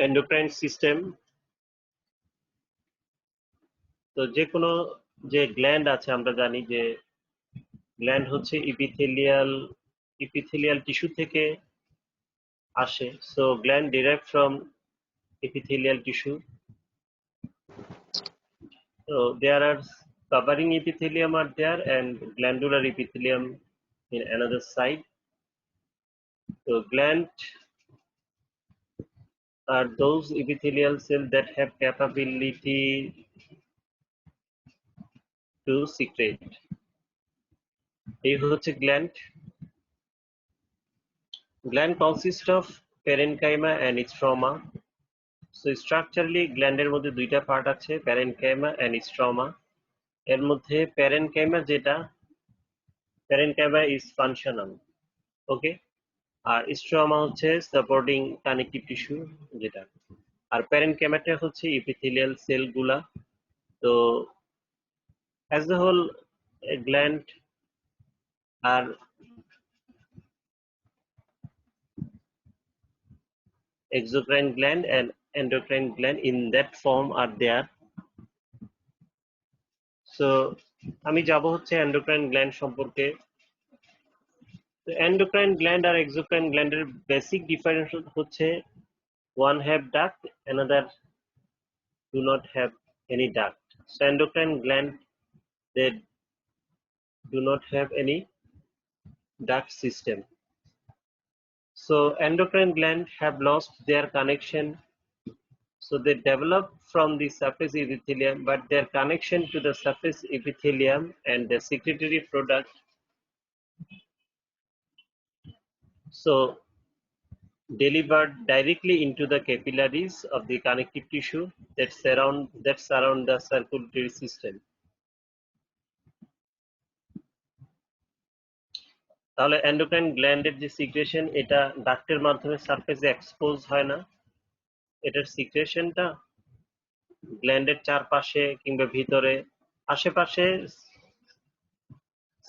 Endocrine system. তো যে কোনো যে গ্ল্যান্ড আছে আমরা জানি যে গ্ল্যান্ড হচ্ছে ইপিথেলিয়াল টিস্যু থেকে আসে। So gland derive from epithelial tissue. So there are covering epithelium are there and glandular epithelium in another side. So gland are those epithelial cells that have capability to secrete. এই হচ্ছে gland. Gland consists of parenchyma and stroma. So structurally গ্ল্যান্ডের মধ্যে দুইটা part আছে, parenchyma and stroma. এর মধ্যে parenchyma যেটা, parenchyma is functional, okay, আর stroma হচ্ছে সাপোর্টিং কানেকটিভ টিস্যু যেটা, আর প্যারেনকাইমাটা হচ্ছে ইপিথেলিয়াল সেলগুলা। তো অ্যাজ এ হোল গ্ল্যান্ড আর exocrine gland and endocrine gland in that form are there. So আমি যাব হচ্ছে endocrine gland সম্পর্কে। তো endocrine gland আর exocrine gland এর বেসিক ডিফারেন্স হচ্ছে one have duct, another do not have any duct. So endocrine gland, they do not have any duct system. So endocrine gland have lost their connection. So they develop from the surface epithelium, but their connection to the surface epithelium and the secretory product, so delivered directly into the capillaries of the connective tissue that surround the circulatory system. তাহলে endocrine গ্ল্যান্ডের যে secretion, এটা ডাক্টের মাধ্যমে সারফেসে expose হয় না, এটার সিক্রেশনটা গ্ল্যান্ডের চারপাশে কিংবা ভিতরে আশেপাশে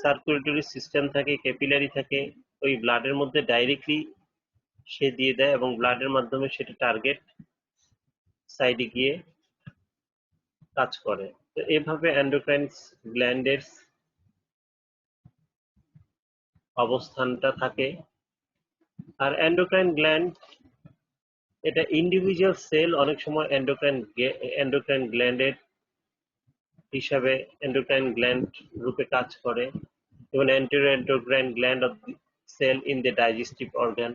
সার্কুলেটরি সিস্টেম থাকে, ক্যাপিলারি থাকে, ওই ব্লাডের মধ্যে ডাইরেক্টলি সে দিয়ে দেয় এবং ব্লাডের মাধ্যমে সেটা টার্গেট সাইডে গিয়ে কাজ করে। তো এভাবে এন্ডোক্রাইন গ্ল্যান্ডের অবস্থানটা থাকে। আর এন্ডোক্রাইন গ্ল্যান্ড এটা ইন্ডিভিজুয়াল সেল অনেক সময় এন্ডোক্রাইন গ্ল্যান্ডের হিসাবে এন্ডোক্রাইন গ্ল্যান্ড রূপে কাজ করে, যেমন endocrine gland of cell in the digestive organ.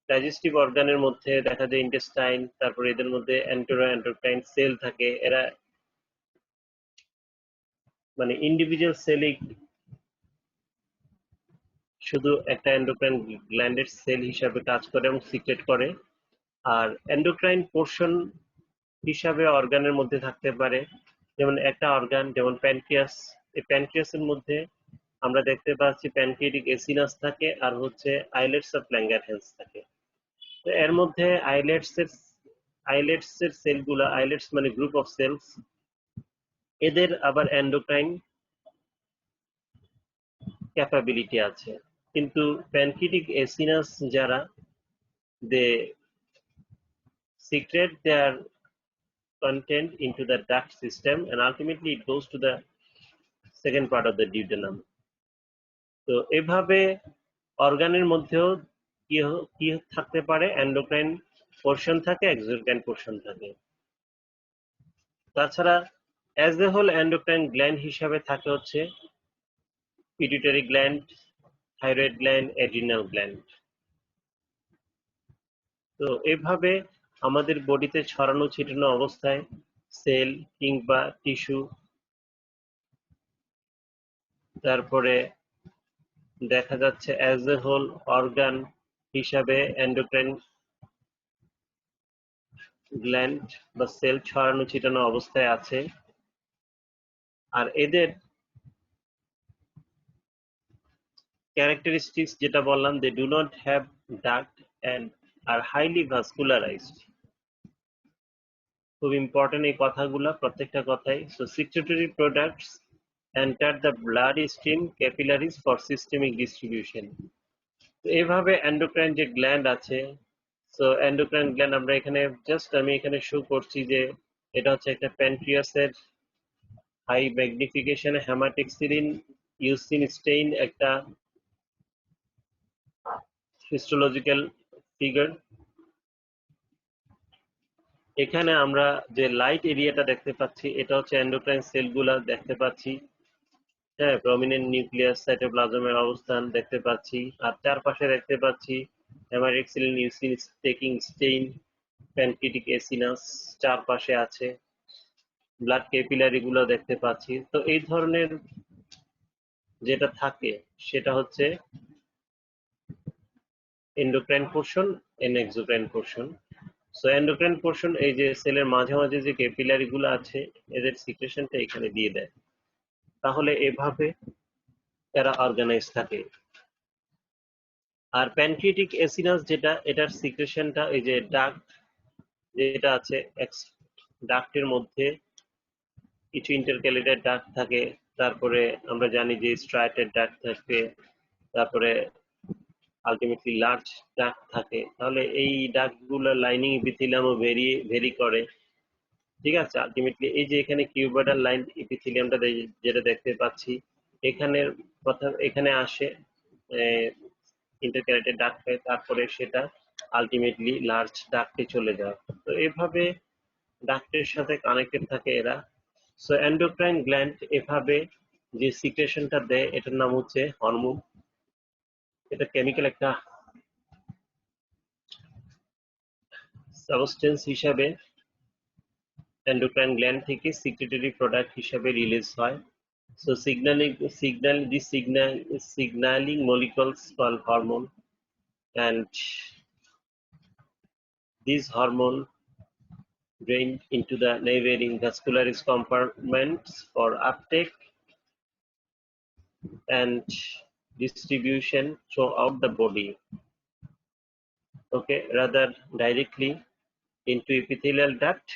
ডাইজেস্টিভ অর্গানের মধ্যে দেখা যায় ইন্টেস্টাইন, তারপর এদের মধ্যে এন্ডোক্রাইন সেল থাকে। এরা মানে ইন্ডিভিজুয়াল সেলই শুধু একটা এন্ডোক্রাইন গ্ল্যান্ডের সেল হিসাবে কাজ করে এবং সিক্রেট করে। আর এন্ডোক্রাইন পোর্শন হিসাবে অর্গানের মধ্যে থাকতে পারে, যেমন একটা অর্গান যেমন প্যানক্রিয়াস। এই প্যানক্রিয়াসের মধ্যে আমরা দেখতে পাচ্ছি প্যানক্রিয়াটিক এসিনাস থাকে আর হচ্ছে আইলেটস অফ ল্যাঙ্গারহ্যান্স থাকে। তো এর মধ্যে আইলেটস এর সেলগুলা, আইলেটস মানে গ্রুপ অফ সেলস, এদের আবার এন্ডোক্রাইন ক্যাপাবিলিটি আছে। কিন্তু প্যানক্রিয়াটিক এসিনাস যারা, দে secrete their content into the duct system and ultimately it goes to the second part of the duodenum. তো এভাবে অর্গানের মধ্যেও কি থাকতে পারে, এন্ডোক্রাইন পোর্শন থাকে, এক্সোক্রাইন পোর্শন থাকে। তাছাড়া as a whole endocrine gland হিসাবে থাকে হচ্ছে pituitary gland, thyroid gland, adrenal gland. তো এভাবে আমাদের বডিতে ছড়ানো ছিটানো অবস্থায় সেল কিংবা টিস্যু, তারপরে দেখা যাচ্ছে অ্যাজ এ হোল অর্গান হিসাবে এন্ডোক্রাইন গ্ল্যান্ড বা সেল ছড়ানো ছিটানো অবস্থায় আছে। আর এদের ক্যারেক্টারিস্টিক্স যেটা বললাম, they do not have duct and are highly vascularized. খুব ইম্পর্টেন্ট এই কথাগুলা, প্রত্যেকটা কথাই। So secretory products enter the bloodstream capillaries for systemic distribution. তো এভাবে এন্ডোক্রাইন যে গ্ল্যান্ড আছে সো এন্ডোক্রাইন গ্ল্যান্ড আমরা এখানে আমি এখানে শো করছি যে এটা হচ্ছে একটা প্যানক্রিয়াসের হাই ম্যাগনিফিকেশন হেমাটিক সিরিন ইউসিন স্টেইন একটা হিস্টোলজিক্যাল ফিগার। এখানে আমরা যে লাইট এরিয়াটা দেখতে পাচ্ছি এটা হচ্ছে এন্ডোক্রাইন সেলগুলা দেখতে পাচ্ছি। হ্যাঁ, প্রমিনেন্ট নিউক্লিয়াস সাইটোপ্লাজমের অবস্থান দেখতে পাচ্ছি। আর চারপাশে দেখতে পাচ্ছি হেমাটিক Sirin ইউসিন taking Steyn pancreatic acinus চারপাশে আছে, ব্লাড ক্যাপিলারি গুলো দেখতে পাচ্ছি। তো এই ধরনের যেটা থাকে সেটা হচ্ছে endocrine portion and exocrine portion. So endocrine portion এই যে সেলের মাঝে মাঝে যে ক্যাপিলারি গুলো আছে এদের সিক্রেশনটা এখানে দিয়ে দেয়, তাহলে এভাবে এরা অর্গানাইজ থাকে। আর প্যানক্রিয়াটিক এসিনাস যেটা এটার সিক্রেশনটা এই যে ডাক্ট যেটা আছে ডাক্টের মধ্যে কিছু ইন্টারক্যালেটেড ডাক্ট থাকে, তারপরে আমরা জানি যে স্ট্রাইটেড ডাক্ট থাকে, তারপরে আলটিমেটলি লার্জ ডাক্ট থাকে। তাহলে এই ডাক্টগুলো লাইনিং ইপিথেলিয়ামও ভেরি করে। ঠিক আছে, আলটিমেটলি এই যে এখানে কিউবয়েডাল লাইন ইপিথেলিয়ামটা যেটা দেখতে পাচ্ছি এখানের কথা এখানে আসে ইন্টারক্যালেটেড ডাক্ট হয়ে, তারপরে সেটা আলটিমেটলি লার্জ ডাক্টে চলে যায়। তো এভাবে ডাক্টের সাথে কানেক্টেড থাকে এরা। সো এন্ডোক্রাইন গ্ল্যান্ড এভাবে যে সিক্রেশনটা দেয় এটার নাম হচ্ছে হরমোন। এটা কেমিক্যাল একটা সাবস্টেন্স হিসাবে এন্ডোক্রাইন গ্ল্যান্ড থেকে সিক্রেটরি প্রোডাক্ট হিসাবে রিলিজ হয়। So signaling molecules called hormone, and these hormone drain into the neighboring vascularis compartments for uptake and distribution throughout the body. Okay, rather directly into epithelial duct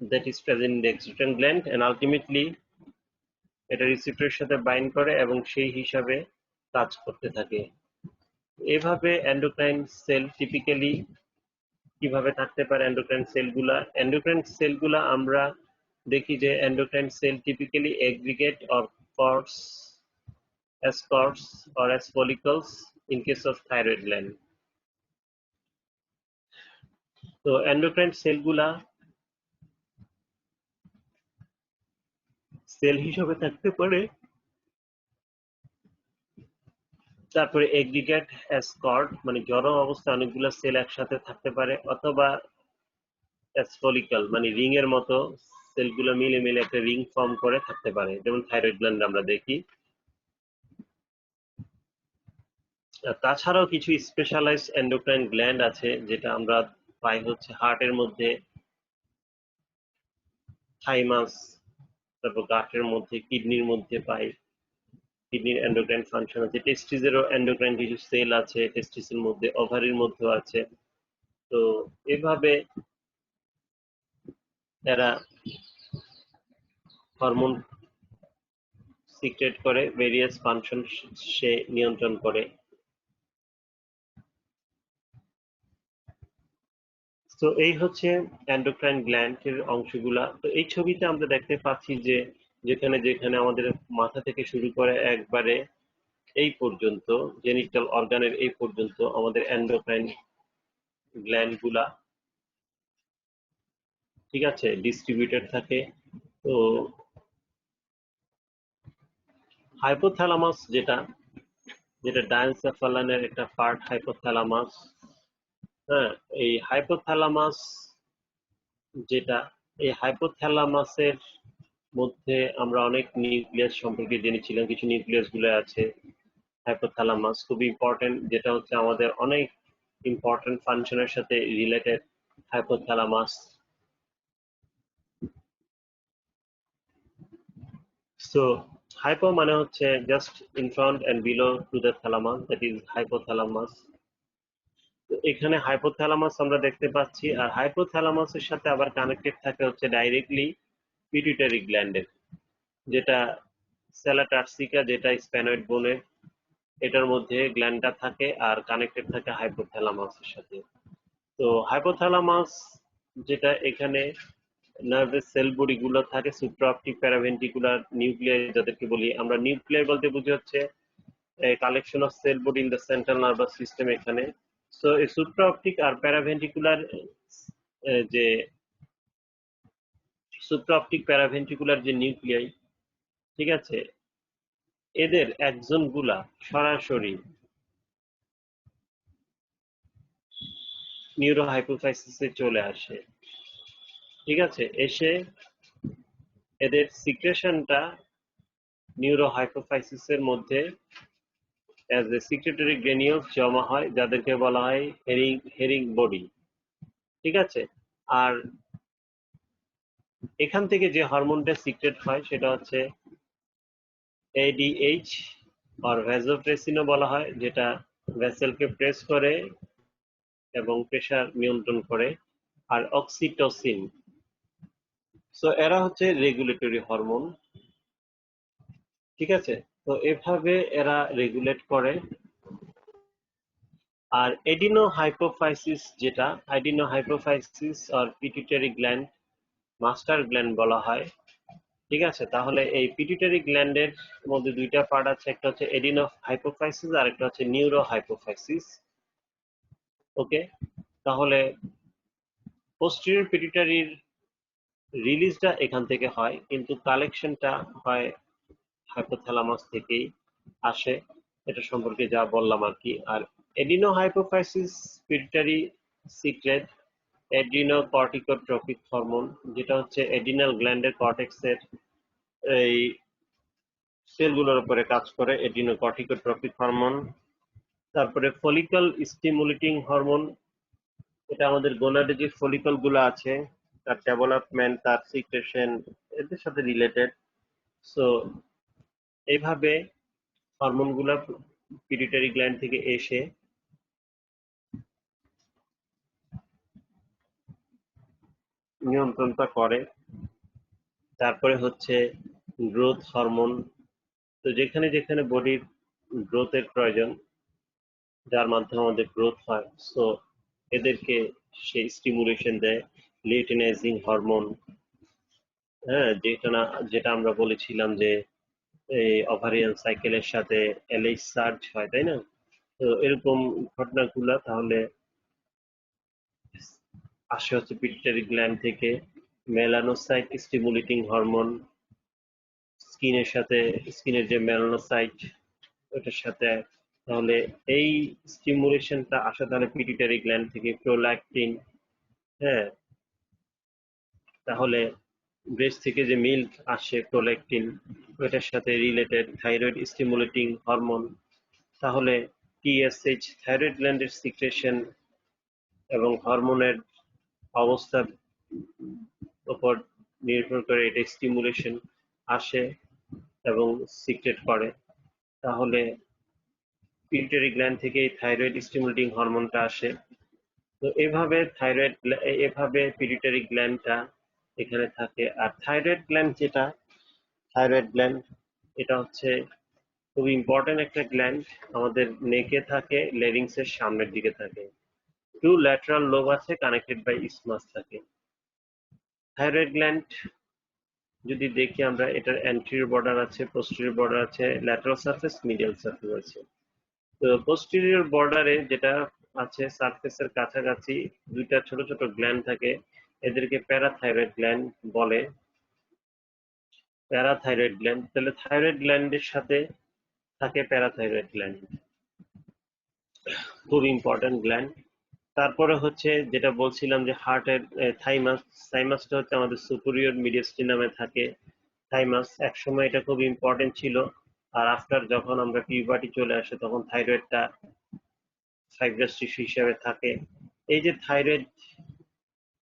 that is present in the exuberant gland, and ultimately এটা রিসেপ্টরের সাথে bind করে এবং সেই হিসাবে কাজ করতে থাকে। এভাবে এন্ডোক্রাইন সেল টিপিক্যালি কিভাবে থাকতে পারে এন্ডোক্রাইন সেলগুলা আমরা দেখি যে endocrine cell typically aggregate or cords or as follicles in case of thyroid gland. তো এন্ডোক্রাইন সেলগুলা সেল হিসেবে থাকতে পারে, তারপরে এগ্রিগেট অ্যাজ কর্ড মানে জড়ো অবস্থায় অনেকগুলো সেল একসাথে থাকতে পারে, অথবা অ্যাজ ফলিকল মানে রিং এর মতো সেলগুলো মিলে মিলে একটা রিং ফর্ম করে থাকতে পারে, যেমন থাইরয়েড গ্ল্যান্ড আমরা দেখি। তাছাড়াও কিছু স্পেশালাইজড এন্ডোক্রাইন গ্ল্যান্ড আছে যেটা আমরা পাই হচ্ছে হার্টের মধ্যে থাইমাস, তারপর গাটের মধ্যে কিডনির মধ্যে পাই, কিডনির এন্ডোক্রাইন ফাংশন আছে, টেস্টিসেরও এন্ডোক্রাইন কিছু সেল আছে টেস্টিসের মধ্যে, ওভারির মধ্যেও আছে। তো এভাবে এরা হরমোন সিক্রেট করে, ভেরিয়াস ফাংশন সে নিয়ন্ত্রণ করে। তো এই হচ্ছে এন্ডোক্রাইন গ্ল্যান্ডের অংশগুলা। তো এই ছবিতে আমরা দেখতে পাচ্ছি যে যেখানে যেখানে আমাদের মাথা থেকে শুরু করে একবারে এই পর্যন্ত জেনিটাল অর্গানের এই পর্যন্ত আমাদের এন্ডোক্রাইন গ্ল্যান্ড গুলা ঠিক আছে ডিস্ট্রিবিউটেড থাকে। তো হাইপোথ্যালামাস যেটা যেটা ডায়ানসেফালানের একটা পার্ট হাইপোথ্যালামাস। হ্যাঁ, এই হাইপোথ্যালামাস যেটা এই হাইপোথ্যালামাসের মধ্যে আমরা অনেক নিউক্লিয়াস সম্পর্কে জেনেছিলাম, কিছু নিউক্লিয়াস গুলো আছে হাইপোথ্যালামাস খুবই ইম্পর্টেন্ট, যেটা হচ্ছে আমাদের অনেক ইম্পর্টেন্ট ফাংশনের সাথে রিলেটেড হাইপোথ্যালামাস। সো হাইপো মানে হচ্ছে just in front end below to the thalamus, that is hypothalamus. এখানে হাইপোথ্যালামাস আমরা দেখতে পাচ্ছি, আর হাইপোথ্যালামাসের সাথে আবার কানেক্টেড থাকে হচ্ছে ডাইরেক্টলি পিটুইটারি গ্ল্যান্ডের, যেটা সেলাটার্সিকা, যেটা স্প্যানয়েড বোনের এটার মধ্যে গ্ল্যান্ডটা থাকে আর কানেক্টেড থাকে হাইপোথ্যালামাসের সাথে। তো হাইপোথ্যালামাস যেটা এখানে নার্ভের সেল বডি গুলো থাকে, সুপ্রাঅপটিক প্যারাভেন্ট্রিকুলার নিউক্লিয়াই যাদেরকে বলি আমরা। নিউক্লিয়াই বলতে বুঝি হচ্ছে collection of sell body in the central nervous system এখানে। সো এই সুপ্রাঅপটিক আর প্যারাভেন্ট্রিকুলার যে সুপ্রাঅপটিক প্যারাভেন্ট্রিকুলার যে নিউক্লিয়াই, ঠিক আছে, এদের একজন গুলা সরাসরি নিউরোহাইপোফাইসিসে চলে আসে, ঠিক আছে, এসে এদের সিক্রেশনটা নিউরোহাইপোফাইসিসের মধ্যে অ্যাজ এ সিক্রেটরি গ্রেনিউলস জমা হয়, যাদেরকে বলা হয় হেরিং হেরিং বডি, ঠিক আছে। আর এখান থেকে যে হরমোনটা সিক্রেট হয় সেটা হচ্ছে এডিএইচ আর ভ্যাসোপ্রেসিনও বলা হয়, যেটা ভেসেলকে প্রেস করে এবং প্রেসার নিয়ন্ত্রণ করে। আর অক্সিটোসিন। সো এরা হচ্ছে রেগুলেটরি হরমোন, ঠিক আছে। তো এভাবে এরা রেগুলেট করে। আর এডিনো হাইপোফাইসিস, যেটা এডিনো হাইপোফাইসিস আর পিটুইটারি গ্ল্যান্ড মাস্টার গ্ল্যান্ড বলা হয়, ঠিক আছে। তাহলে এই পিটুইটারি গ্ল্যান্ডের মধ্যে দুইটা পার্ট আছে, একটা হচ্ছে এডিনো হাইপোফাইসিস আর একটা হচ্ছে নিউরো হাইপোফাইসিস। ওকে, তাহলে পোস্টেরিয়র পিটুইটারির রিলিজটা এখান থেকে হয়, কিন্তু কালেকশনটা হয় হাইপোথ্যালামাস থেকেই আসে। এটা সম্পর্কে যা বললাম আর কি। আর adenohypophysis pituitary secret adrenocorticotropic hormone, যেটা হচ্ছে এডিনাল গ্ল্যান্ডের কর্টেক্সের এই সেলগুলোর উপরে কাজ করে, এড্রিনোকর্টিকোট্রপিক হরমোন। তারপরে ফলিকল স্টিমুলেটিং হরমোন, এটা আমাদের গোনাডে যে ফলিকল গুলো আছে তার ডেভেলপমেন্ট, তার সিক্রেশন এদের সাথে রিলেটেড। সো এইভাবে হরমোনগুলো পিটুইটারি গ্ল্যান্ড থেকে এসে নিয়ন্ত্রণটা করে। তারপরে হচ্ছে গ্রোথ হরমোন। তো যেখানে যেখানে বডির গ্রোথের প্রয়োজন, যার মাধ্যমে আমাদের গ্রোথ হয়, সো এদেরকে সেই স্টিমুলেশন দেয়। লিউটিনাইজিং হরমোন, হ্যাঁ, যেটা আমরা বলেছিলাম যে এই ওভারিয়ান সাইকেলের সাথে এলএইচ সার্জ হয়, তাই না? তো এরকম ঘটনাগুলা তাহলে আসে হচ্ছে পিটুইটারি গ্ল্যান্ড থেকে। মেলানোসাইট স্টিমুলেটিং হরমোন, স্কিনের সাথে, স্কিনের যে মেলানোসাইট ওটার সাথে। তাহলে এই স্টিমুলেশনটা আসে তাহলে পিটুইটারি গ্ল্যান্ড থেকে। প্রোল্যাকটিন, হ্যাঁ, তাহলে ব্রেস্ট থেকে যে মিল্ক আসে প্রোল্যাকটিন, ওটার সাথে রিলেটেড। থাইরয়েড স্টিমুলেটিং হরমোন, তাহলে টিএসএইচ থাইরয়েড গ্ল্যান্ডের সিক্রেশন এবং হরমোনের অবস্থার উপর নির্ভর করে এটা স্টিমুলেশন আসে এবং সিক্রেট করে। তাহলে পিটুইটারি গ্ল্যান্ড থেকে এই থাইরয়েড স্টিমুলেটিং হরমোনটা আসে। তো এভাবে পিটুইটারি গ্ল্যান্ডটা এখানে থাকে। আর থাইরয়েড গ্ল্যান্ড যেটা, থাইরয়েড গ্ল্যান্ড এটা হচ্ছে খুব ইম্পর্টেন্ট একটা গ্ল্যান্ড। আমাদের নেকে থাকে, লেরিংস এর সামনের দিকে থাকে। টু ল্যাটারাল লোব আছে, কানেক্টেড বাই ইসমাস থাকে। থাইরয়েড গ্ল্যান্ড যদি দেখি আমরা, এটার অ্যান্টেরিয়র বর্ডার আছে, পোস্টেরিয়র বর্ডার আছে, ল্যাটারাল সারফেস, মিডিয়াল সারফেস আছে। তো পোস্টেরিয়র বর্ডারে যেটা আছে, সারফেসের কাছাকাছি দুইটা ছোট ছোট গ্ল্যান্ড থাকে, এদেরকে প্যারাথাইরয়েড গ্ল্যান্ড বলে। প্যারাথাইরয়েড গ্ল্যান্ড, তাহলে থাইরয়েড গ্ল্যান্ডের সাথে থাকে প্যারাথাইরয়েড গ্ল্যান্ড, খুব ইম্পর্টেন্ট গ্ল্যান্ড। তারপরে হচ্ছে যেটা বলছিলাম যে হার্টের থাইমাস। থাইমাসটা হচ্ছে আমাদের সুপিরিয়র মিডিয়াস্টিনামে থাকে। থাইমাস একসময় এটা খুব ইম্পর্টেন্ট ছিল, আর আফটার যখন আমরা পিউবার্টি চলে আসে তখন থাইরয়েডটা ফাইব্রাস টিস্যু হিসেবে থাকে। এই যে থাইরয়েড,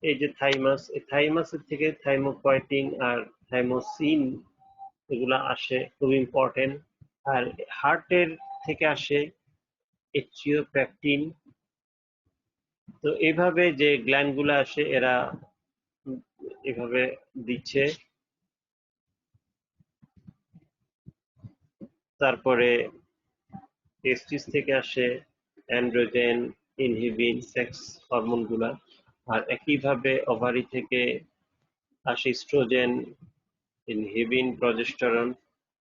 এই যে থাইমাস, এই থাইমাসের থেকে থাইমোপয়েটিন আর থাইমোসিন এগুলা আসে, খুব ইম্পর্টেন্ট। আর হার্টের থেকে আসে এচিওপ্যাকটিন। তো এইভাবে যে গ্ল্যান্ড গুলো আসে এরা এভাবে দিচ্ছে। তারপরে টেস্টিস থেকে আসে অ্যান্ড্রোজেন, ইনহিবিন, সেক্স হরমোন গুলা। আর একইভাবে ওভারি থেকে আসে ইস্ট্রোজেন, ইনহিবিন, প্রজেস্টেরন,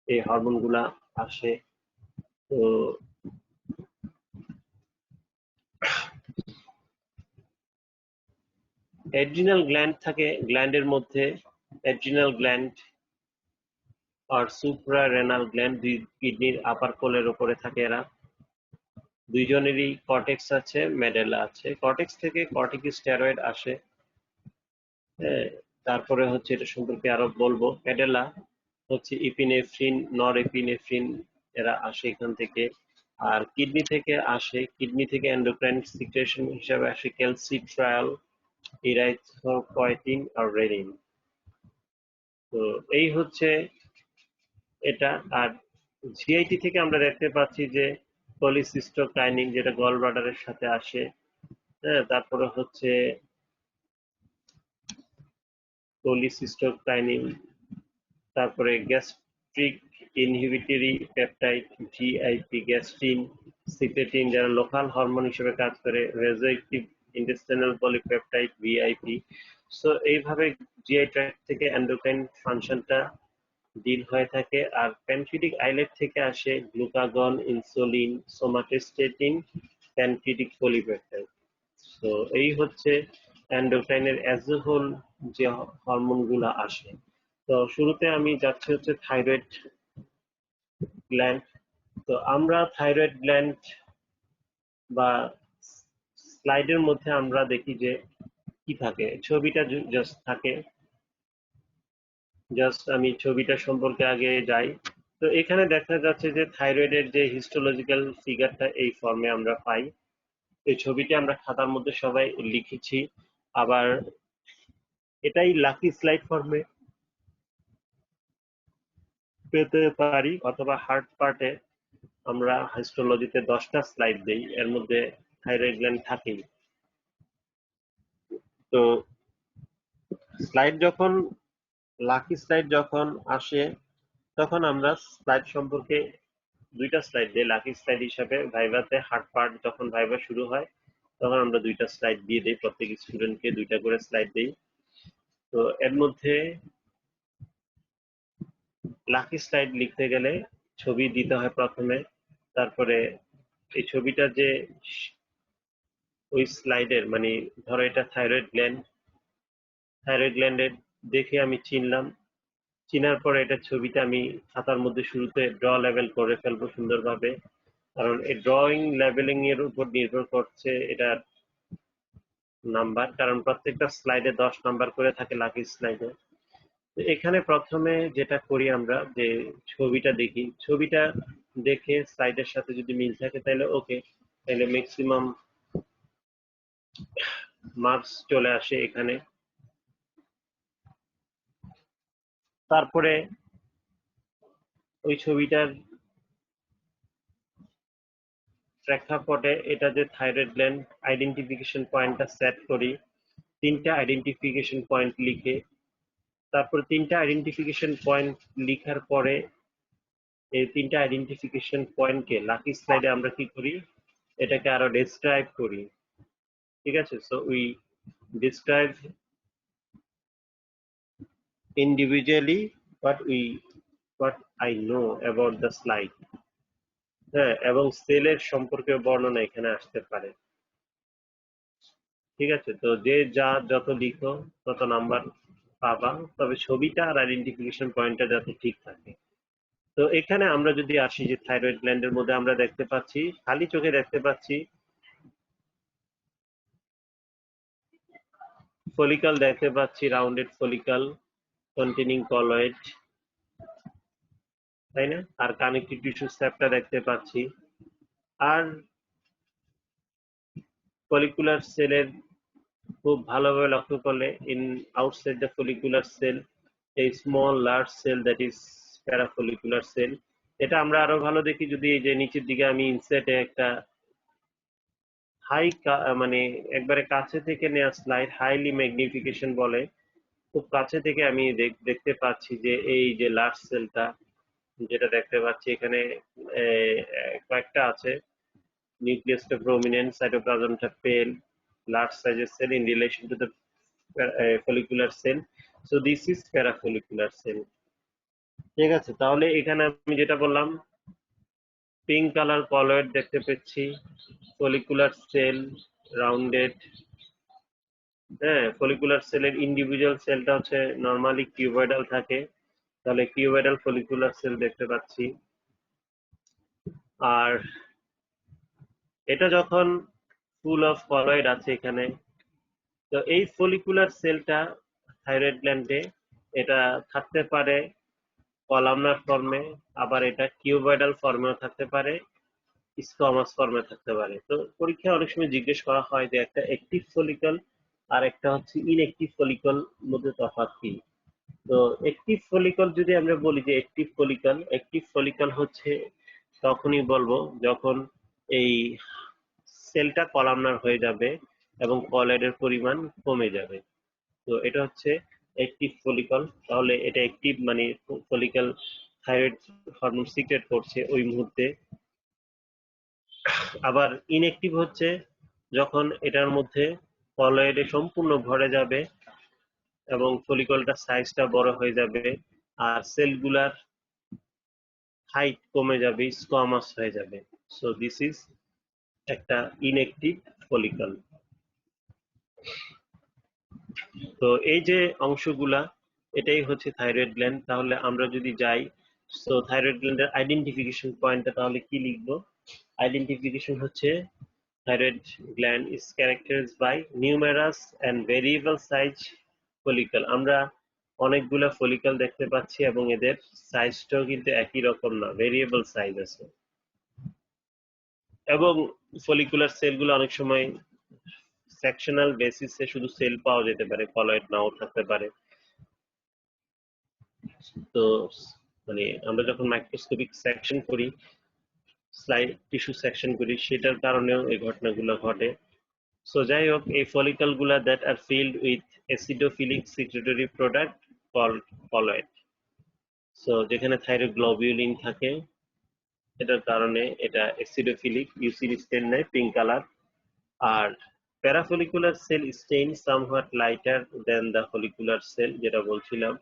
এই হরমোন গুলা আসে। তো অ্যাড্রিনাল গ্ল্যান্ড থাকে গ্ল্যান্ডের মধ্যে। অ্যাড্রিনাল গ্ল্যান্ড আর সুপ্রারেনাল গ্ল্যান্ড দুই কিডনির আপার কোলের উপরে থাকে এরা। দুইজনেরই কর্টেক্স আছে, মেডেলা আছে। কর্টেক্স থেকে কর্টিকোস্টেরয়েড আসে। হ্যাঁ, তারপরে হচ্ছে এটা সম্পর্কে আরো বলবো। মেডেলা হচ্ছে ইপিনেফ্রিন, নর এপিনেফ্রিন, এরা আসে এখান থেকে। আর কিডনি থেকে আসে, কিডনি থেকে এন্ডোক্রাইন সিক্রেশন হিসাবে আসে ক্যালসিট্রায়ল, ইরাইথ্রোপয়েটিন আর রেনিন। তো এই হচ্ছে এটা। আর জিআইটি থেকে আমরা দেখতে পাচ্ছি যে পলিসিস্টোকাইনিন, যেটা গল ব্লাডারের সাথে আসে। হ্যাঁ, তারপরে হচ্ছে পলিসিস্টোকাইনিন, তারপরে gastric inhibitory peptide GIP, gastrin, secretin, যারা লোকাল হরমোন হিসেবে কাজ করে, ভেজোএক্টিভ ইন্টেস্টিনাল পলিপেপটাইড ভিআইপি। সো এইভাবে জিআই ট্র্যাক্ট থেকে এন্ডোক্রাইন ফাংশনটা ডিল হয়ে থাকে। আর প্যানক্রিয়াটিক আইলেট থেকে আসে glucagon, insulin, somatostatin, pancreatic polypeptide. তো এই হচ্ছে এন্ডোক্রাইনের অ্যাজ এ হোল যে হরমোন গুলা আসে। তো শুরুতে আমি যাচ্ছি হচ্ছে থাইরয়েড গ্ল্যান্ড। তো আমরা থাইরয়েড গ্ল্যান্ড বা স্লাইডের মধ্যে আমরা দেখি যে কি থাকে, ছবিটা জাস্ট থাকে। জাস্ট আমি ছবিটা সম্পর্কে আগে যাই। তো এখানে দেখা যাচ্ছে যে থাইরয়েডের যে হিস্টোলজিক্যাল ফিগারটা এই ফর্মে আমরা পাই। এই ছবিটি আমরা খাতার মধ্যে সবাই লিখেছি। আবার এটাই লাকি স্লাইড ফর্মে পেতে পারি, অথবা হার্ড পার্টে আমরা হিস্টোলজিতে 10টা স্লাইড দেই, এর মধ্যে থাইরয়েড গ্ল্যান্ড থাকেই। তো স্লাইড যখন লাকি স্লাইড যখন আসে, তখন আমরা স্লাইড সম্পর্কে দুইটা স্লাইড দিই লাকি স্লাইড হিসাবে। ভাইভাতে হার্ড পার্ট যখন ভাইভা শুরু হয়, তখন আমরা দুইটা স্লাইড দিয়ে দিই, প্রত্যেক স্টুডেন্টকে দুইটা করে স্লাইড দিই। তো এর মধ্যে লাকি স্লাইড লিখতে গেলে ছবি দিতে হয় প্রথমে। তারপরে এই ছবিটা যে ওই স্লাইডের, মানে ধরো এটা থাইরয়েড গ্ল্যান্ড, থাইরয়েড গ্ল্যান্ডের দেখে আমি চিনলাম। চিনার পরে এটা ছবিটা আমি খাতার মধ্যে শুরুতে ড্র লেভেল করে ফেলবো সুন্দরভাবে। কারণ এই ড্রয়িং লেভেলিং এর উপর নির্ভর করছে এটার নাম্বার, কারণ প্রত্যেকটা স্লাইডে 10 নাম্বার করে থাকে লাকি স্লাইডে। তো এখানে প্রথমে যেটা করি আমরা, যে ছবিটা দেখি, ছবিটা দেখে স্লাইডের সাথে যদি মিল থাকে তাহলে ওকে, তাহলে ম্যাক্সিমাম মার্কস চলে আসে এখানে। তারপরে ওই ছবিটার প্রেক্ষাপটে এটা যে থাইরয়েড গ্ল্যান্ড, আইডেন্টিফিকেশন পয়েন্টটা সেট করি। 3টা আইডেন্টিফিকেশন পয়েন্ট লিখে, তারপর 3টা আইডেন্টিফিকেশন পয়েন্ট লিখার পরে এই 3টা আইডেন্টিফিকেশন পয়েন্টকে লাকি স্লাইডে আমরা কি করি, এটাকে আরো ডেসক্রাইব করি। ঠিক আছে, so we describe individually what I know about the slide। হ্যাঁ, এবং সেলের সম্পর্কে বর্ণনা এখানে আসতে পারে। ঠিক আছে, তো যে যা যত লিখো তত নাম্বার পাবা, তবে ছবিটা আর আইডেন্টিফিকেশন পয়েন্টটা যাতে ঠিক থাকে। তো এখানে আমরা যদি আসি, যে থাইরয়েড গ্ল্যান্ডের মধ্যে আমরা দেখতে পাচ্ছি, খালি চোখে দেখতে পাচ্ছি ফলিকল, দেখতে পাচ্ছি রাউন্ডেড ফলিকল কন্টেনিং কলয়েড, তাই না? আর কানেকটিভ টিস্যু সেপ্টা দেখতে পাচ্ছি। আর ফলিকুলার সেলের খুব ভালোভাবে লক্ষ্য করলে, in outside the follicular cell এই small large cell, that is parafollicular cell. এটা আমরা আরো ভালো দেখি যদি এই যে নিচের দিকে আমি ইনসার্টে একটা হাই, মানে একবারে কাছে থেকে নেওয়া স্লাইড, হাইলি ম্যাগনিফিকেশন বলে, খুব কাছে থেকে আমি দেখতে পাচ্ছি যে এই যে লার্জ সেলটা যেটা দেখতে পাচ্ছি এখানে কয়েকটা আছে। নিউক্লিয়াসটা প্রমিনেন্ট, সাইটোপ্লাজমটা পেল, large sized cell in relation to the follicular cell, so this is parafollicular cell। ঠিক আছে, তাহলে এখানে আমি যেটা বললাম, পিঙ্ক কালার কলয়েড দেখতে পাচ্ছি, ফলিকুলার সেল রাউন্ডেড। হ্যাঁ, ফলিকুলার সেলের ইন্ডিভিজুয়াল সেলটা হচ্ছে নরমালি কিউবয়েডাল থাকে, তাহলে কিউবয়েডাল ফলিকুলার সেল দেখতে পাচ্ছি। আর এটা যখন ফুল অফ কলয়েড আছে এখানে, তো এই ফলিকুলার সেলটা থাইরয়েড গ্ল্যান্ডে এটা থাকতে পারে কলামনার ফর্মে, আবার এটা কিউবয়েডাল ফর্মেও থাকতে পারে, স্কোয়ামাস ফর্মে থাকতে পারে। তো পরীক্ষায় অনেক সময় জিজ্ঞেস করা হয় যে একটা অ্যাক্টিভ ফলিকল আর একটা হচ্ছে ইনঅ্যাক্টিভ ফলিকল মধ্যে তফাৎ কি। তো অ্যাক্টিভ ফলিকল যদি আমরা বলি যে অ্যাক্টিভ ফলিকল হচ্ছে তখনই বলবো যখন এই সেলটা কলামনার হয়ে যাবে এবং কলয়েডের পরিমাণ কমে যাবে। তো এটা হচ্ছে অ্যাক্টিভ ফলিকল। তাহলে এটা অ্যাক্টিভ মানে ফলিকল থাইরয়েড হরমোন সিক্রেট করছে ওই মুহূর্তে। আবার ইনঅ্যাক্টিভ হচ্ছে যখন এটার মধ্যে কলয়েডে সম্পূর্ণ ভরে যাবে এবং ফলিকলটার সাইজটা বড় হয়ে যাবে আর সেলগুলার হাইট কমে যাবে, স্কোয়ামাস হয়ে যাবে। সো দিস ইজ একটা ইনঅ্যাক্টিভ ফলিকল। তো এই যে অংশগুলা, এটাই হচ্ছে থাইরয়েড গ্ল্যান্ড। তাহলে আমরা যদি যাই, সো থাইরয়েড গ্ল্যান্ডের আইডেন্টিফিকেশন পয়েন্টটা তাহলে কি লিখবো? আইডেন্টিফিকেশন হচ্ছে thyroid gland is characterized by numerous and variable size follicle। আমরা অনেকগুলা ফলিকল দেখতে পাচ্ছি এবং এদের সাইজটাও কিন্তু একই রকম না, ভেরিয়েবল সাইজ আছে। এবং ফলিকুলার সেলগুলো অনেক সময় সেকশনাল বেসিসে শুধু সেল পাওয়া যেতে পারে, কলয়েড নাও থাকতে পারে। তো মানে আমরা যখন মাইক্রোস্কোপিক সেকশন করি, স্লাইড টিস্যু সেকশন করি, সেটার কারণেও এই ঘটনাগুলো ঘটে। সো যাই হোক, এই ফলিকল গুলা that are filled with acidophilic secretory product called colloid. So যেখানে থাইরোগ্লোবিউলিন থাকে, এটার কারণে এটা অ্যাসিডোফিলিক, ইউসির স্টেন নেয় পিঙ্ক কালার। আর parafollicular cell stain somewhat lighter than the follicular cell, যেটা বলছিলাম।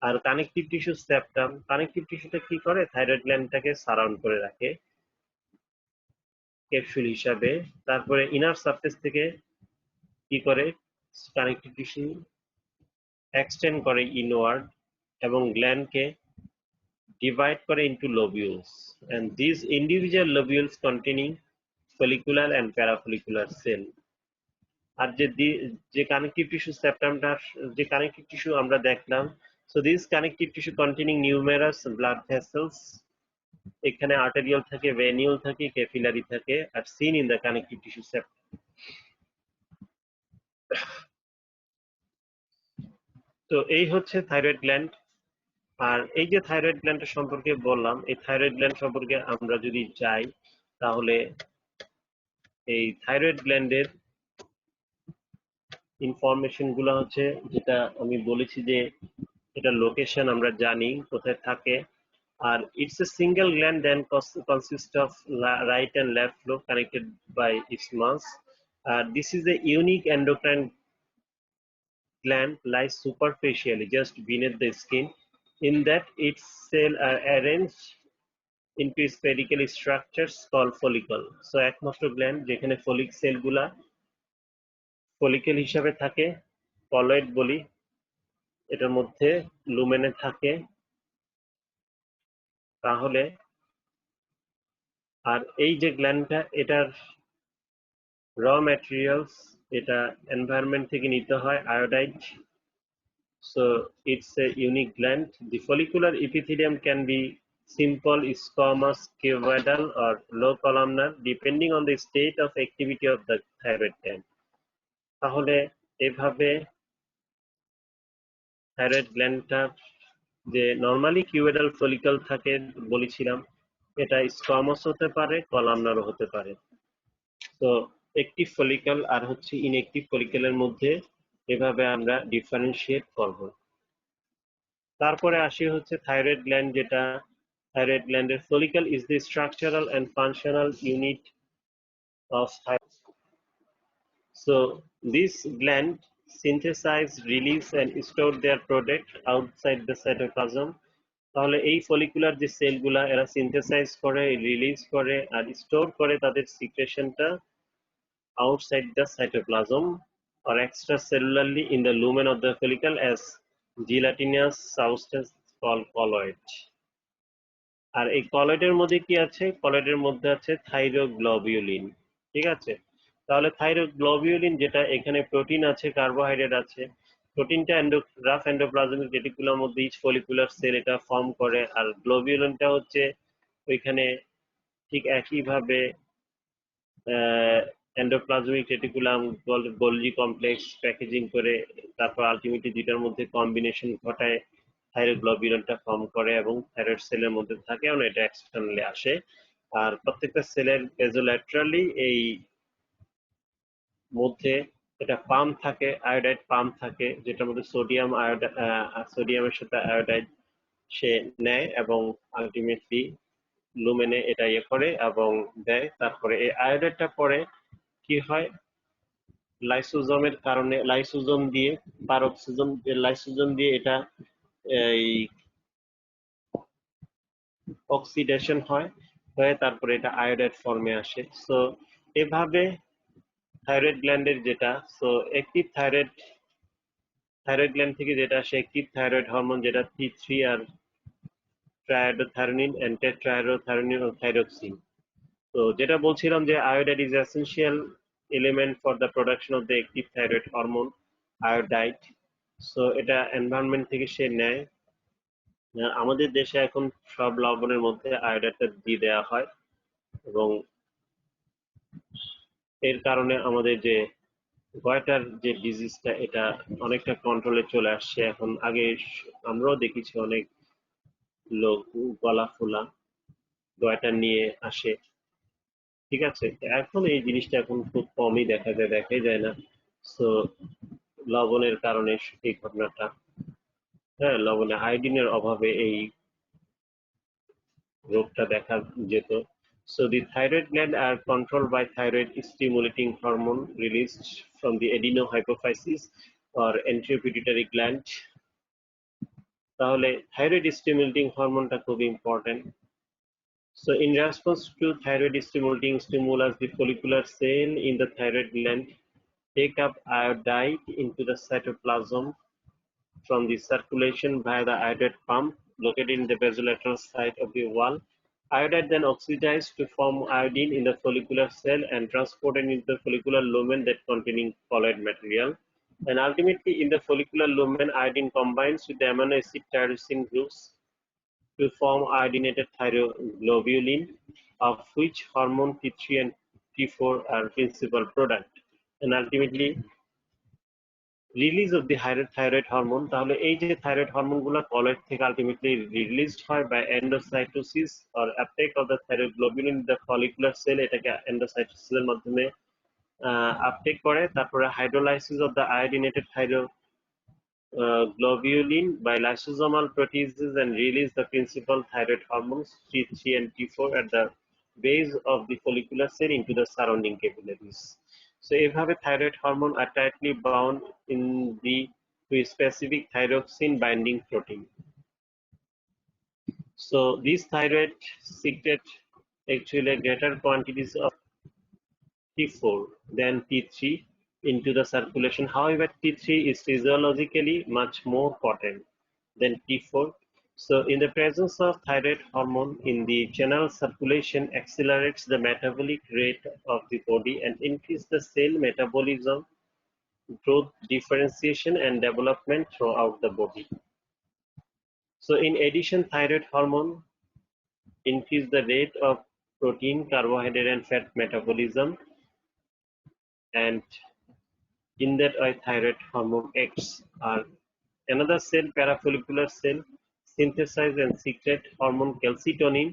আর কানেকটিভ টিস্যু সেপ্টাম, কানেকটিভ টিস্যুটা কি করে, থাইরয়েড গ্ল্যান্ডটাকে সারাউন্ড করে রাখে ক্যাপসুল হিসাবে। তারপরে ইনার সারফেস থেকে কি করে, কানেকটিভ টিস্যু এক্সটেন্ড করে ইনওয়ার্ড এবং গ্ল্যান্ডকে ডিভাইড করে into lobules, and these individual lobules containing follicular and parafollicular cell। আর যে কানেকটিভ টিস্যু সেপ্টামটা, যে কানেকটিভ টিস্যু আমরা দেখলাম, so this connective tissue containing numerous blood vessels, এখানে আর্টেরিয়াল থাকে, ভেনিউল থাকে, ক্যাপিলারি থাকে, আর seen in the connective tissue septum। তো এই হচ্ছে থাইরয়েড গ্ল্যান্ড। আর এই যে থাইরয়েড গ্ল্যান্ডের সম্পর্কে বললাম, এই থাইরয়েড গ্ল্যান্ড সম্পর্কে আমরা যদি যাই, তাহলে এই থাইরয়েড গ্ল্যান্ডের ইনফরমেশন গুলো হচ্ছে, যেটা আমি বলেছি যে এটা লোকেশন আমরা জানি কোথায় থাকে। আর it's a single gland then consist of right and left lobe connected by isthmus। আর this is a unique endocrine gland lies superficially just beneath the skin, in that its cells are arranged into spherical structures called follicle। So একমাত্র gland যেখানে folic sell গুলা follicle হিসাবে থাকে, colloid বলি, এটার মধ্যে লুমেনে থাকে। তাহলে আর এই যে গ্ল্যান্ডটা, এটার র ম্যাটেরিয়ালস এটা এনভায়রনমেন্ট থেকে নিতে হয়, iodide. So it's a unique gland. The follicular epithelium can be simple, squamous, cuboidal, or low columnar, depending on the state of activity of the thyroid gland। তাহলে এভাবে থাইরয়েড গ্ল্যান্ডটা যে নরমালি কিউবেডাল ফলিকল থাকে বলেছিলাম, এটা squamous হতে পারে, কলামনারও হতে পারে। তো একটিভ ফলিকল আর হচ্ছে ইনঅ্যাক্টিভ ফলিকলের মধ্যে এভাবে আমরা ডিফারেন্সিয়েট করব। তারপরে আসি হচ্ছে থাইরয়েড গ্ল্যান্ড, যেটা thyroid gland follicle is the structural and functional unit of thyroid. So this gland synthesize, release and store their product outside the cytoplasm. তাহলে এই ফলিকুলার যে সেলগুলা এরা সিনথেসাইজ করে, রিলিজ করে আর স্টোর করে তাদের সিক্রেশনটা outside the cytoplasm or extracellularly in the lumen of the follicle as gelatinous substance called colloid. আর এই কলয়েডের মধ্যে কি আছে? কলয়েডের মধ্যে আছে থাইরোগ্লোবিউলিন। ঠিক আছে, তাহলে থাইরোগ্লোবিউলিন যেটা এখানে প্রোটিন আছে, কার্বোহাইড্রেট আছে। প্রোটিনটা রাফ এন্ডোপ্লাজমিক রেটিকুলার মধ্যে ইচ ফলিকুলার সেল এটা ফর্ম করে, আর গ্লোবিউলিনটা হচ্ছে ওইখানে ঠিক একইভাবে endoplasmic reticulum, Golgi complex packaging করে তারপর আলটিমেটলি দুইটার মধ্যে কম্বিনেশন ঘটায় থাইরোগ্লোবিউলিনটা ফর্ম করে এবং থাইরয়েড সেলের মধ্যে থাকে এবং এটা এক্সটার্নালি আসে। আর প্রত্যেকটা সেলের বেজোল্যাটারালি এই মধ্যে এটা পাম্প থাকে, আয়োডাইড পাম্প থাকে, যেটার মধ্যে সোডিয়ামের সাথে আয়োডাইড সে নেয় এবং আলটিমেটলি লুমেনে এটা ইয়ে করে এবং দেয়। তারপরে এই আয়োডাইডটা পরে কি হয়, লাইসোজোমের কারণে লাইসোজোম দিয়ে লাইসোজোম দিয়ে এটা এই অক্সিডেশন হয়, হয়ে তারপরে এটা আয়োডাইড ফর্মে আসে। সো এভাবে থাইরয়েড গ্ল্যান্ডের যেটা অ্যাক্টিভ থাইরয়েড গ্ল্যান্ড থেকে যেটা আসে অ্যাক্টিভ থাইরয়েড হরমোন, যেটা T3 R ট্রাইডোথায়োনিন and টেট্রাইডোথায়োনিন O thyroxine. তো যেটা বলছিলাম যে iodide is essential element for the production of the active thyroid hormone iodide. So এটা এনভায়রনমেন্ট থেকে সে নেয়। আমাদের দেশে এখন সব লবণের মধ্যে আয়োডাইডটা দিয়ে দেওয়া হয় এবং এর কারণে আমাদের যে গয়টার যে ডিজিজটা এটা অনেকটা কন্ট্রোলে চলে আসছে এখন। আগে আমরাও দেখেছি অনেক লোক গলা ফোলা গয়টা নিয়ে আসে। ঠিক আছে, এখন এই জিনিসটা এখন খুব কমই দেখাই যায় না। সো লবণের কারণে এই ঘটনাটা, হ্যাঁ, লবণে আয়োডিনের অভাবে এই রোগটা দেখা যেত। So the thyroid gland are controlled by thyroid stimulating hormone released from the adenohypophysis or anteropituitary gland. তাহলে thyroid stimulating হরমোনটা খুব important. So in response to thyroid stimulating stimulus, the follicular cell in the thyroid gland take up iodide into the cytoplasm from the circulation via the iodide pump located in the basolateral side of the wall. Iodide then oxidized to form iodine in the follicular cell and transported into the follicular lumen that containing colloid material. And ultimately in the follicular lumen, iodine combines with the amino acid tyrosine groups to form iodinated thyroglobulin, of which hormone T3 and T4 are principal product. And ultimately release of the thyroid hormone. তাহলে এই যে thyroid hormone গুলো colloid থেকে ultimately released হয় by endocytosis or uptake of the thyroglobulin in the follicular cell, এটাকে এন্ডোসাইটোসিসের মাধ্যমে uptake করে। তারপরে hydrolysis of the iodinated thyroglobulin by lysosomal proteases and release the principal thyroid hormones T3 and T4 at the base of the follicular cell into the surrounding capillaries. So এভাবে thyroid hormone are tightly bound in the to a specific thyroxine binding protein. So these thyroid secret actually greater quantities of T4 than T3 into the circulation. However, T3 is physiologically much more potent than T4. So in the presence of thyroid hormone in the general circulation accelerates the metabolic rate of the body and increase the cell metabolism, growth, differentiation and development throughout the body. So in addition, thyroid hormone increase the rate of protein, carbohydrate and fat metabolism, and in that way thyroid hormone acts are another cell, parafollicular cell, synthesize and secrete hormone calcitonin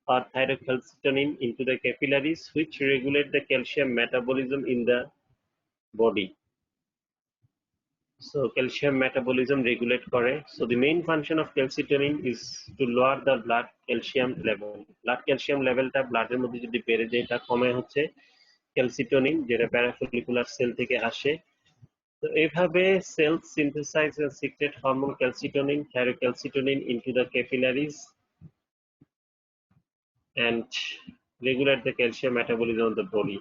or thyrocalcitonin into the capillaries, which regulate the calcium metabolism in the body. So calcium metabolism regulate করে. So the main function of calcitonin is to lower the blood calcium level. Blood calcium levelটা ব্লাডের মধ্যে যদি বেড়ে যায় এটা কমে হচ্ছে calcitonin, যেটা প্যারাফলিকুলার সেল থেকে আসে। তো এইভাবে cell synthesise and secrete hormone calcitonin, thyrocalcitonin into the capillaries and regulate the calcium metabolism of the body.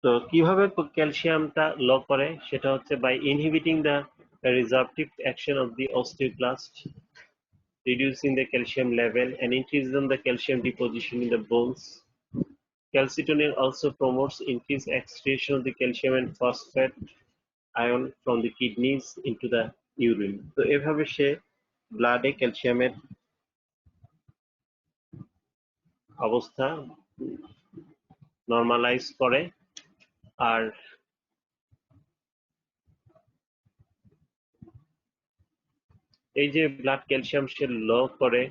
তো কিভাবে ক্যালসিয়ামটা ল করে সেটা হচ্ছে by inhibiting the resorptive action of the osteoclast, reducing the calcium level and increasing the calcium deposition in the bones. Calcitonin also promotes increased excretion of the calcium and phosphate ion from the kidneys into the urine. তো এভাবে সে ব্লাডে ক্যালসিয়ামের অবস্থা normalise করে। আর এই যে blood calcium সে ল করে,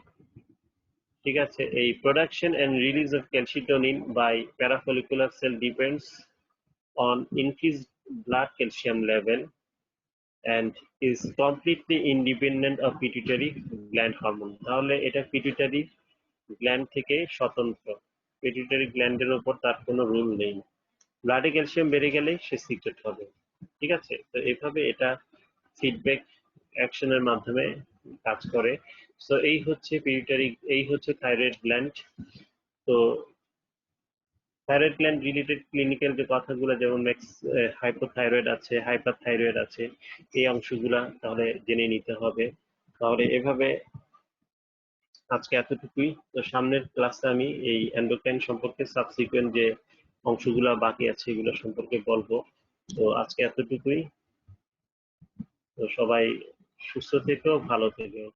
ঠিক আছে, এই production and release of calcitonin by parafollicular cell depends on increased blood calcium level and is completely independent of pituitary gland hormone. তাহলে এটা পিটুইটারি গ্ল্যান্ড থেকে স্বতন্ত্র, পিটুইটারি গ্ল্যান্ডের উপর তার কোনো রুল নেই। ব্লাডে ক্যালসিয়াম বেড়ে গেলে সে সিক্রেট হবে, ঠিক আছে। তো এইভাবে এটা ফিডব্যাক অ্যাকশনের মাধ্যমে কাজ করে। সো এই হচ্ছে পিটুইটারি, এই হচ্ছে থাইরয়েড গ্ল্যান্ড। তো থাইরয়েড গ্ল্যান্ড রিলেটেড ক্লিনিক্যাল যে কথাগুলো, যেমন হাইপোথাইরয়েড আছে, হাইপারথাইরয়েড আছে, এই অংশগুলা তাহলে জেনে নিতে হবে। তাহলে এভাবে আজকে এতটুকুই। তো সামনের ক্লাসে আমি এই এন্ডোক্রাইন সম্পর্কে সাবসিকুয়েন্ট যে অংশগুলা বাকি আছে এগুলো সম্পর্কে বলবো। তো আজকে এতটুকুই। তো সবাই সুস্থ থেকো, ভালো থেকো।